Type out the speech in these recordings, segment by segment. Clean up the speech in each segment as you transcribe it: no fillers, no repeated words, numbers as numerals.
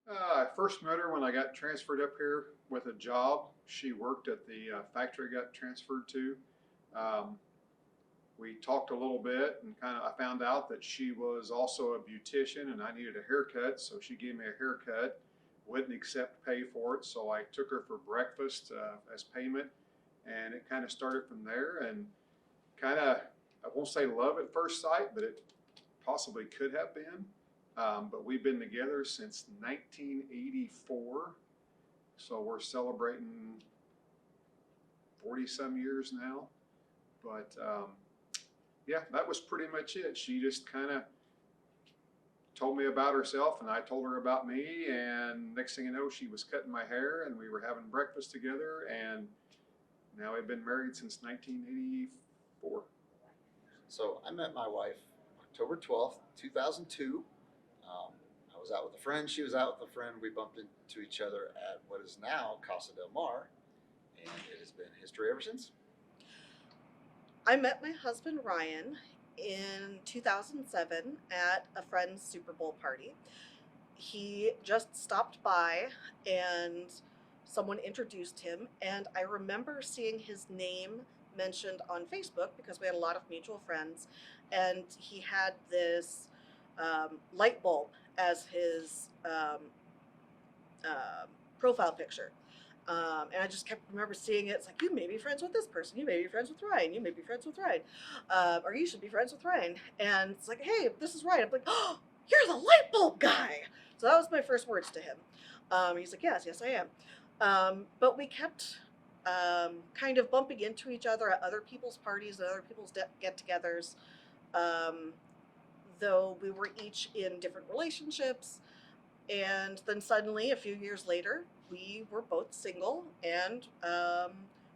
I first met her when I got transferred up here with a job. She worked at the factory I got transferred to. Um, we talked a little bit and I found out that she was also a beautician and I needed a haircut, so she gave me a haircut. Wouldn't accept pay for it, so I took her for breakfast as payment, and it kind of started from there. And I won't say love at first sight, but it possibly could have been. But we've been together since 1984, so we're celebrating 40 some years now. But yeah, that was pretty much it. She just kind of told me about herself, and I told her about me. And next thing you know, she was cutting my hair, and we were having breakfast together. And now we've been married since 1984. So I met my wife October 12th, 2002. I was out with a friend. She was out with a friend. We bumped into each other at what is now Casa del Mar, and it has been history ever since. I met my husband Ryan in 2007 at a friend's Super Bowl party. He just stopped by and someone introduced him, and I remember seeing his name mentioned on Facebook because we had a lot of mutual friends, and he had this light bulb as his profile picture. And I just kept remember seeing it. It's like, you may be friends with this person. You may be friends with Ryan. You may be friends with Ryan. Or you should be friends with Ryan. And it's like, hey, this is Ryan. I'm like, oh, you're the light bulb guy. So that was my first words to him. He's like, yes, I am. But we kept kind of bumping into each other at other people's parties and other people's get-togethers. Though we were each in different relationships. And then suddenly, a few years later, we were both single, and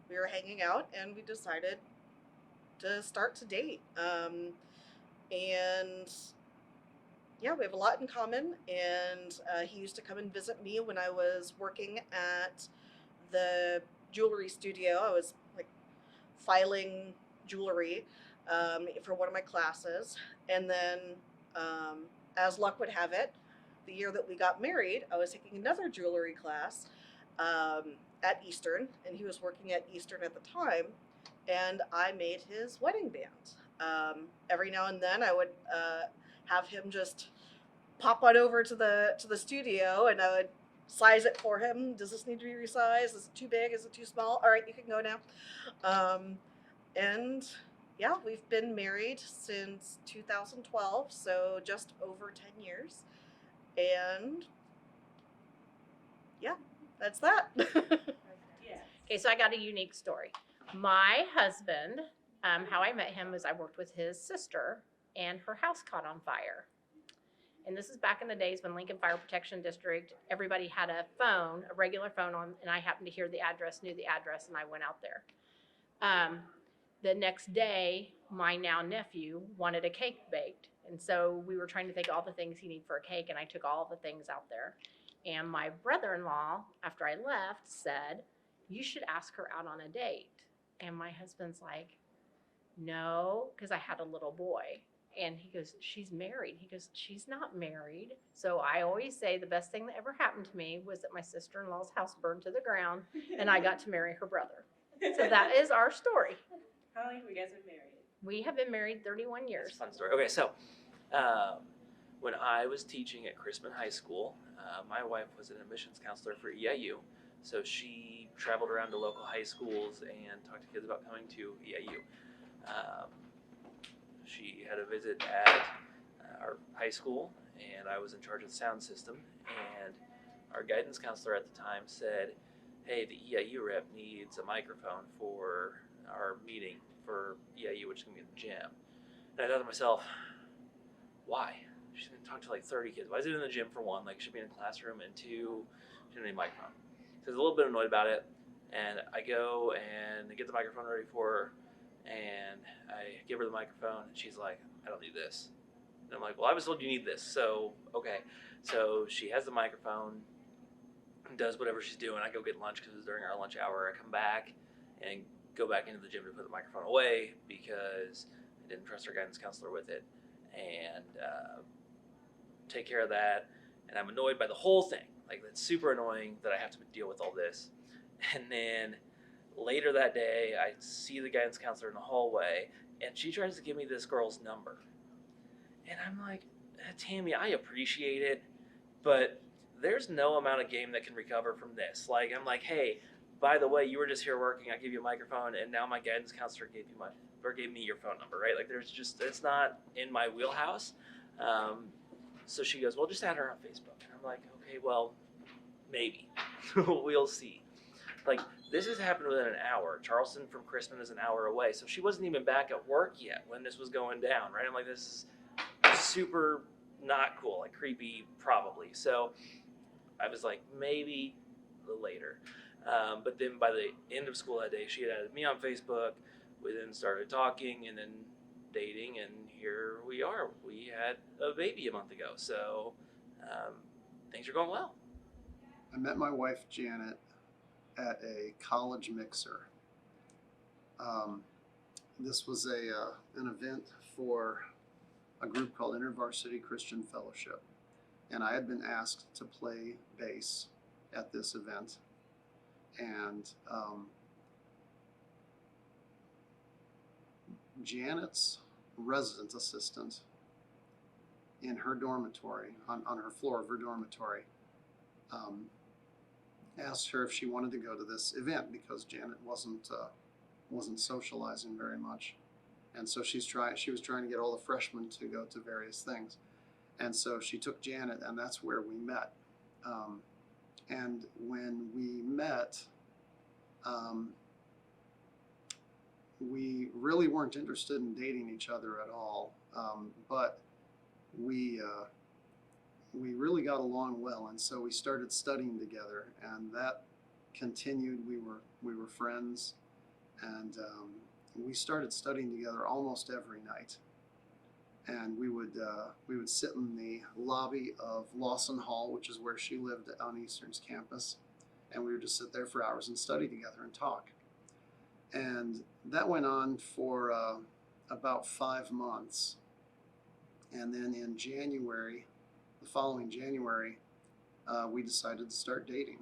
we were hanging out, and we decided to start to date. And yeah, we have a lot in common. And he used to come and visit me when I was working at the jewelry studio. I was like filing jewelry for one of my classes. And then, as luck would have it, the year that we got married, I was taking another jewelry class at Eastern, and he was working at Eastern at the time, and I made his wedding band. Every now and then, I would have him just pop on over to the studio, and I would size it for him. Does this need to be resized? Is it too big? Is it too small? All right, you can go now. And yeah, we've been married since 2012, so just over 10 years. And yeah, that's that. Okay, so I got a unique story. My husband, how I met him was I worked with his sister, and her house caught on fire. And this is back in the days when Lincoln Fire Protection District, everybody had a phone, a regular phone on, and I happened to hear the address, knew the address, and I went out there. The next day, my now nephew wanted a cake baked. And so we were trying to think of all the things he needed for a cake, and I took all the things out there. And my brother-in-law, after I left, said, you should ask her out on a date. And my husband's like, no, because I had a little boy. And he goes, she's married. He goes, she's not married. So I always say the best thing that ever happened to me was that my sister-in-law's house burned to the ground, and I got to marry her brother. So that is our story. How long have you guys been married? We have been married 31 years. That's a fun story. Okay, so when I was teaching at Chrisman High School, my wife was an admissions counselor for EIU. So she traveled around to local high schools and talked to kids about coming to EIU. She had a visit at our high school, and I was in charge of the sound system. And our guidance counselor at the time said, hey, the EIU rep needs a microphone for our meeting for EIU, which is going to be in the gym. And I thought to myself, why? She's going to talk to like 30 kids. Why is it in the gym for one? Like, it should be in a classroom, and two, she doesn't need a microphone. So I was a little bit annoyed about it, and I go and get the microphone ready for her, and I give her the microphone, and she's like, I don't need this. And I'm like, well, I was told you need this, so okay. So she has the microphone, does whatever she's doing. I go get lunch because it was during our lunch hour. I come back and go back into the gym to put the microphone away because I didn't trust our guidance counselor with it, and take care of that. And I'm annoyed by the whole thing. Like, that's super annoying that I have to deal with all this. And then later that day, I see the guidance counselor in the hallway, and she tries to give me this girl's number. And I'm like, Tammy, I appreciate it, but there's no amount of game that can recover from this. Like, I'm like, hey, by the way, you were just here working. I gave you a microphone, and now my guidance counselor gave me your phone number, right? Like, it's not in my wheelhouse. So she goes, well, just add her on Facebook. And I'm like, okay, well, maybe. We'll see. Like, this has happened within an hour. Charleston from Crispin is an hour away. So she wasn't even back at work yet when this was going down, right? I'm like, this is super not cool, like creepy, probably. So I was like, maybe later. But then by the end of school that day, she had added me on Facebook. We then started talking and then dating, and here we are. We had a baby a month ago. So things are going well. I met my wife, Janet, at a college mixer. This was an event for a group called InterVarsity Christian Fellowship. And I had been asked to play bass at this event. And Janet's resident assistant in her dormitory, on her floor of her dormitory, asked her if she wanted to go to this event because Janet wasn't socializing very much. And so she was trying to get all the freshmen to go to various things. And so she took Janet, and that's where we met. And when we met, we really weren't interested in dating each other at all. But we really got along well, and so we started studying together, and that continued. We were friends, and we started studying together almost every night. And we would sit in the lobby of Lawson Hall, which is where she lived on Eastern's campus, and we would just sit there for hours and study together and talk. And that went on for about 5 months. And then in January, the following January, we decided to start dating.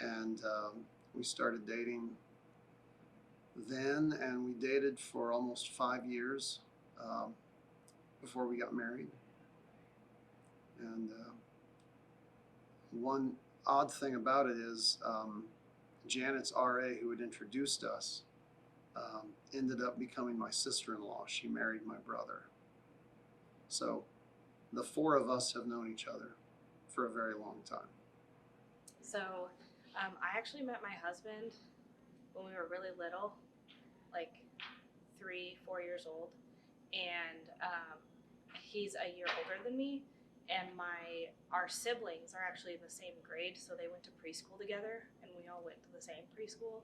And we started dating then, and we dated for almost 5 years before we got married. And one odd thing about it is Janet's RA, who had introduced us, ended up becoming my sister-in-law. She married my brother. So the four of us have known each other for a very long time. So I actually met my husband when we were really little, like 3-4 years old, and he's a year older than me, and our siblings are actually in the same grade, so they went to preschool together, and we all went to the same preschool.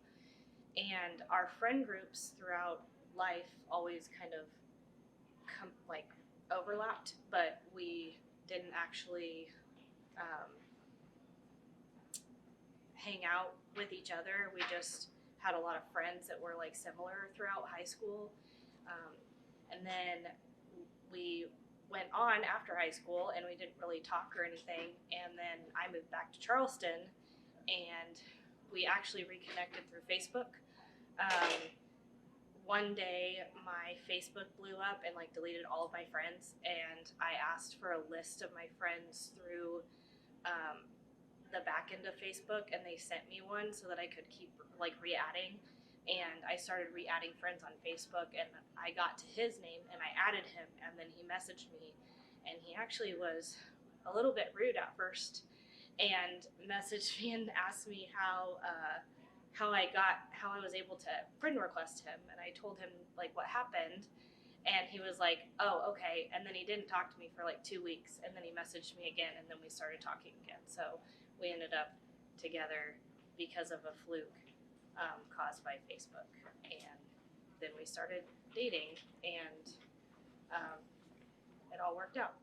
And our friend groups throughout life always kind of overlapped, but we didn't actually hang out with each other. We just had a lot of friends that were like similar throughout high school. And then we went on after high school and we didn't really talk or anything. And then I moved back to Charleston and we actually reconnected through Facebook. One day my Facebook blew up and like deleted all of my friends, and I asked for a list of my friends through the back end of Facebook, and they sent me one so that I could keep like re-adding. And I started re-adding friends on Facebook, and I got to his name and I added him, and then he messaged me, and he actually was a little bit rude at first and messaged me and asked me how I was able to friend request him, and I told him like what happened, and he was like, oh, okay. And then he didn't talk to me for like 2 weeks, and then he messaged me again, and then we started talking again. So we ended up together because of a fluke caused by Facebook, and then we started dating, and it all worked out.